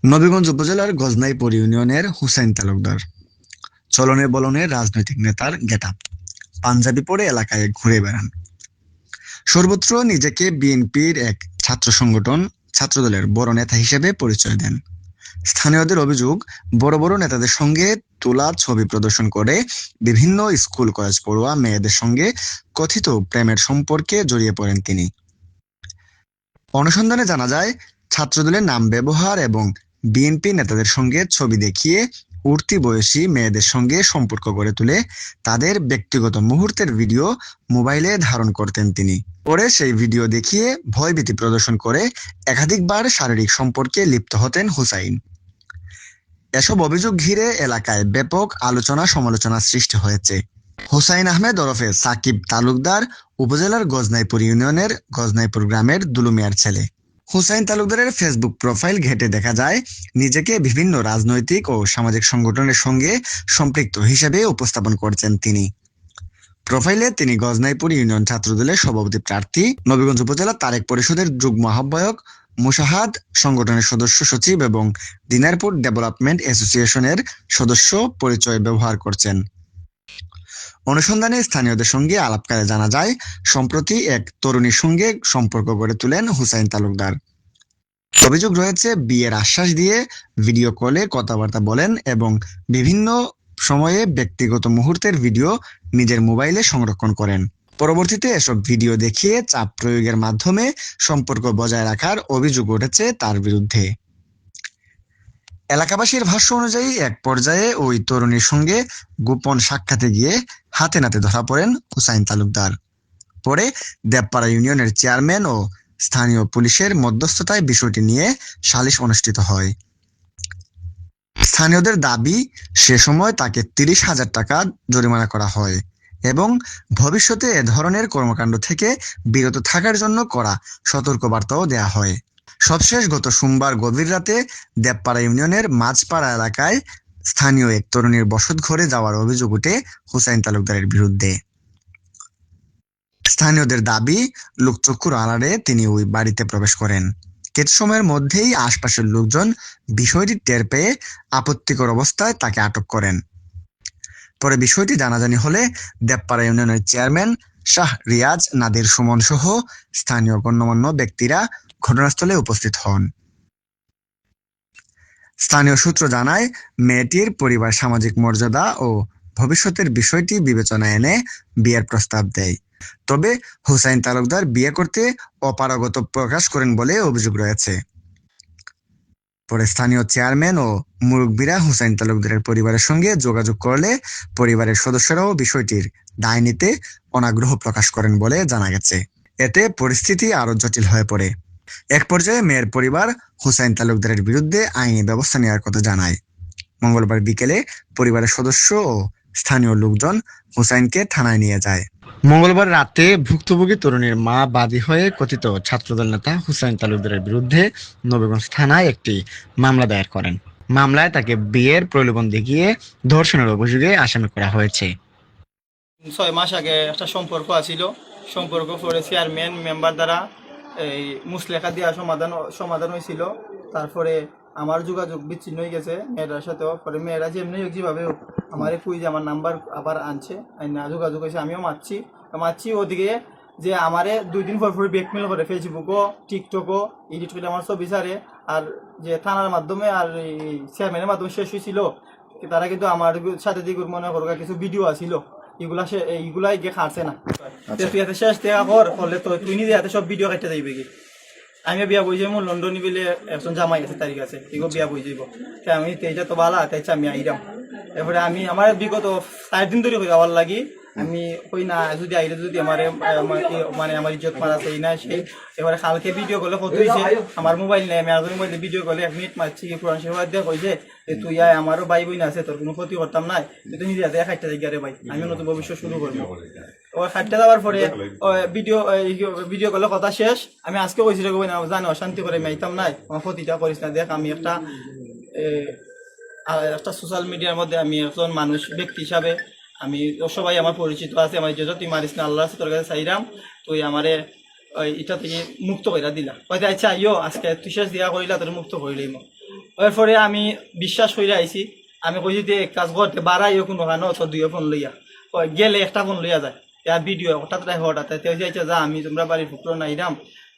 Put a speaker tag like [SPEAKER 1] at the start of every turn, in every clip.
[SPEAKER 1] নবীগঞ্জ উপজেলার গজনাইপুর ইউনিয়নের হুসাইন তালুকদার চলনে বলনে রাজনৈতিক নেতার গেটআপ, পাঞ্জাবি পরে এলাকায় ঘুরে বেড়ান। সর্বত্র নিজেকে বিএনপির এক ছাত্র সংগঠন, ছাত্রদলের বড় নেতা হিসেবে পরিচয় দেন। স্থানীয়দের অভিযোগ, বড় বড় নেতাদের সঙ্গে তোলা ছবি প্রদর্শন করে বিভিন্ন স্কুল কলেজ পড়ুয়া মেয়েদের সঙ্গে কথিত প্রেমের সম্পর্কে জড়িয়ে পড়েন তিনি। অনুসন্ধানে জানা যায়, ছাত্রদলের নাম ব্যবহার এবং বিএনপি নেতাদের সঙ্গে ছবি দেখিয়ে উঠতি বয়সী মেয়েদের সঙ্গে সম্পর্ক গড়ে তুলে তাদের ব্যক্তিগত মুহূর্তের ভিডিও মোবাইলে ধারণ করতেন তিনি। পরে সেই ভিডিও দেখিয়ে ভয়ভীতি প্রদর্শন করে একাধিকবার শারীরিক সম্পর্কে লিপ্ত হতেন হুসাইন। এসব অভিযোগ ঘিরে এলাকায় ব্যাপক আলোচনা সমালোচনা সৃষ্টি হয়েছে। হুসাইন আহমেদ ওরফে সাকিব তালুকদার উপজেলার গজনাইপুর ইউনিয়নের গজনাইপুর গ্রামের দুলুমিয়ার ছেলে। হুসাইন তালুকদারের ফেসবুক প্রোফাইল ঘেঁটে দেখা যায়, নিজেকে বিভিন্ন রাজনৈতিক ও সামাজিক সংগঠনের সঙ্গে সম্পৃক্ত হিসেবে উপস্থাপন করছেন তিনি। প্রোফাইলে তিনি গজনাইপুর ইউনিয়ন ছাত্রদলের সভাপতি প্রার্থী, নবীগঞ্জ উপজেলা তারেক পরিষদের যুগ্ম আহ্বায়ক, মুসাহাদ সংগঠনের সদস্য সচিব এবং দিনারপুর ডেভেলপমেন্ট অ্যাসোসিয়েশনের সদস্য পরিচয় ব্যবহার করছেন। অনুসন্ধানে স্থানীয়দের সঙ্গে আলাপকালে জানা যায়, সম্প্রতি এক তরুণীর সঙ্গে সম্পর্ক গড়ে তোলেন হুসাইন তালুকদার। অভিযোগ রয়েছে, বিয়ের আশ্বাস দিয়ে ভিডিও কলে কথাবার্তা বলেন এবং বিভিন্ন সময়ে ব্যক্তিগত মুহূর্তের ভিডিও নিজের মোবাইলে সংরক্ষণ করেন। পরবর্তীতে এসব ভিডিও দেখিয়ে চাপ প্রয়োগের মাধ্যমে সম্পর্ক বজায় রাখার অভিযোগ উঠেছে তার বিরুদ্ধে। এলাকাবাসীর ভাষ্য অনুযায়ী এক পর্যায়ে ওই তরুণীর সঙ্গে গোপন সাক্ষাতে গিয়ে হাতে নাতে ধরা পড়েন হুসাইন তালুকদার। পরে দেবপাড়া ইউনিয়নের চেয়ারম্যান ও স্থানীয় পুলিশের মধ্যস্থতায় বিষয়টি নিয়ে সালিশ অনুষ্ঠিত হয়। স্থানীয়দের দাবি, সে সময় তাকে 30,000 টাকা জরিমানা করা হয় এবং ভবিষ্যতে এ ধরনের কর্মকাণ্ড থেকে বিরত থাকার জন্য কড়া সতর্কবার্তাও দেয়া হয়। সবশেষ গত সোমবার গভীর রাতে দেবপাড়া ইউনিয়নের মাঝপাড়া এলাকায় স্থানীয় এক তরুণীর বসতঘরে যাওয়ার অভিযোগ উঠে হুসাইন তালুকদারের বিরুদ্ধে। স্থানীয়দের দাবি, লোকচক্ষুর আড়ালে তিনি ওই বাড়িতে প্রবেশ করেন। কিছু সময়ের মধ্যেই আশপাশের লোকজন বিষয়টি টের পেয়ে আপত্তিকর অবস্থায় তাকে আটক করেন। পরে বিষয়টি জানাজানি হলে দেবপাড়া ইউনিয়নের চেয়ারম্যান শাহ রিয়াজ নাদির সুমন সহ স্থানীয় গণ্যমান্য ব্যক্তিরা ঘটনাস্থলে উপস্থিত হন। স্থানীয় সূত্র জানায়, মেয়েটির পরিবার সামাজিক মর্যাদা ও ভবিষ্যতের বিষয়টি বিবেচনায় এনে বিয়ের প্রস্তাব দেয়। তবে হুসাইন তালুকদার বিয়ে করতে অপারগত প্রকাশ করেন বলে অভিযোগ রয়েছে। পরে স্থানীয় চেয়ারম্যান ও মুরব্বীরা হুসাইন তালুকদারের পরিবারের সঙ্গে যোগাযোগ করলে পরিবারের সদস্যরাও বিষয়টির দায় নিতে অনাগ্রহ প্রকাশ করেন বলে জানা গেছে। এতে পরিস্থিতি আরো জটিল হয়ে পড়ে। এক পর্যায়ে মেয়ের পরিবার হুসাইন তালুকদারের বিরুদ্ধে আইনি ব্যবস্থা নেওয়ার কথা জানায়। মঙ্গলবার বিকেলে পরিবারের সদস্য ও স্থানীয় লোকজন হুসাইনকে থানায় নিয়ে যায়। মঙ্গলবার রাতে ভুক্তভোগী তরুণীর মা বাদী হয়ে কথিত ছাত্রদল নেতা হুসাইন তালুকদারের বিরুদ্ধে নবীগঞ্জ থানায় একটি মামলা দায়ের করেন। মামলায় তাকে বিয়ের প্রলোভন দেখিয়ে ধর্ষণের অভিযোগে আসামি করা হয়েছে।
[SPEAKER 2] 6 মাস আগে একটা সম্পর্ক আছিল। সম্পর্ক পরে চেয়ারম্যান মেম্বার দ্বারা এই মুসলেখা দেওয়া সমাধান হয়েছিল। তারপরে আমার যোগাযোগ বিচ্ছিন্ন হয়ে গেছে মেয়েটার সাথেও। পরে মেয়েরা যেমনি হোক যেভাবে হোক আমার যে আমার নাম্বার আবার আনছে, না যোগাযোগ হয়েছে, আমিও মারছি ওদিকে যে আমারে 2 দিন পর ব্যাকমেল করে ফেসবুকও টিকটকও এডিট করে আমার ছবি ছাড়ে। আর যে থানার মাধ্যমে আর এই চেয়ারম্যানের মাধ্যমে শেষ হয়েছিল, তারা কিন্তু আমার সাথে দিকে মনে করো কিছু ভিডিও আসিল, এইগুলাই গিয়ে খাটছে না। তুই এত শেষ দেখা করলে তো তুই নিজে হাতে সব ভিডিও কাটতে যাইবে কি। আমি বিয়া বই যাবো লন্ডনে বিলে একজন জামাই আছে তারিখ আছে, এগুলো বিয়া বই যাইব। তাই আমি তেইটা তো বালা তাইছে আমি আইরাম। এরপরে আমি আমার বিগত 4 দিন ধরে হয়ে যাওয়ার লাগি আমি কই না যদি আইলে যদি আমার মানে আমার ইজ্জত মারা সেই না সেই। এবারে কালকে ভিডিও করলে কত হয়েছে, আমার মোবাইল নেই, আমি আজকের মোবাইলে ভিডিও করলে 1 মিনিট মারছি, কোরআন শরীফ দিয়ে কইছে যে তুই আয়, আমারও ভাই বোন আছে, তোর কোনো ক্ষতি করতাম না, তুই তো নিজে হাতে খাইতে যাই রে ভাই, আমি নতুন ভবিষ্যৎ শুরু করবো। ওই খাইতে যাওয়ার পরে ভিডিও করলে কথা শেষ। আমি আজকে কইছি রে না জানো অশান্তি করে মাইতাম নাই, আমার ক্ষতিটা করিস না। দেখ আমি একটা সোশ্যাল মিডিয়ার মধ্যে আমি একজন মানুষ ব্যক্তি হিসাবে আমি সবাই আমার পরিচিত আছে, আমার যেটা তুই মারিস না, আল্লাহ আছে তোর কাছে চাইরাম, তুই আমারে এটা থেকে মুক্ত করে দিলা। হয়তো আচ্ছা আইও আজকে তুই শেষ দিয়া করিলা, তোর মুক্ত করিলেই। এরপরে আমি বিশ্বাস করে আইছি, আমি কইছি যে এক কাজ করতে বাড়াইও কোনো কারণে অত দুইও ফোন লইয়া কয় গেলে একটা ফোন লইয়া যায় ইয়া ভিডিও হঠাৎ রাখে হঠাৎ তেও যাইছে যা আমি তোমরা বাড়ির ফুকরো নাইরাম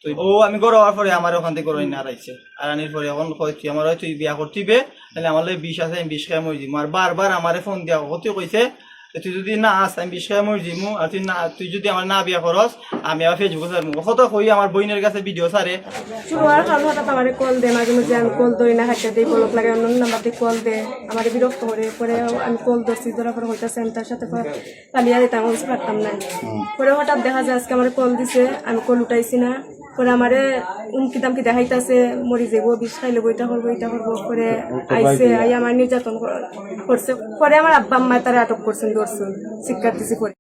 [SPEAKER 2] তো ও আমি গড় হওয়ার পরে আমার ওখান থেকে গড় না রাইছে আর আনির পরে এখন কইছি আমার হয়তো বিয়া করতিবে তাহলে আমার লগে 20 আছে আমি 20 খাই মরি দিমু আর বারবার আমারে ফোন দিয়া কত কইছে তুই যদি না আস আমি 20 খাই মরি দিমু আর তুই যদি আমার না বিয়া করস আমি আবার ফেসবুকে ছাড়মু কত কই আমার বইনের কাছে ভিডিও ছাড়ে
[SPEAKER 3] শুরু হওয়ার কারণ হঠাৎ আমার কল দে মাঝে মাঝে আমি কল ধরি না হাতে দিই বলক লাগে অন্য নাম্বার দিয়ে কল দে আমার বিরক্ত করে পরে আমি কল ধরছি ধরার পরে হইতাছে আমি তার সাথে পালিয়ে দিতাম বুঝতে পারতাম না পরে হঠাৎ দেখা যায় আজকে আমার কল দিছে আমি কল উঠাইছি না পরে আমারে উমকি দামকি দেখাইতেছে মরি যাবো বিষ খাইলে বইটা করবো পরে আইসে আই আমার নির্যাতন করছে পরে আমার আব্বা আম্মা তারা আটক করছেন ধরছেন শিক্ষার্থী পরে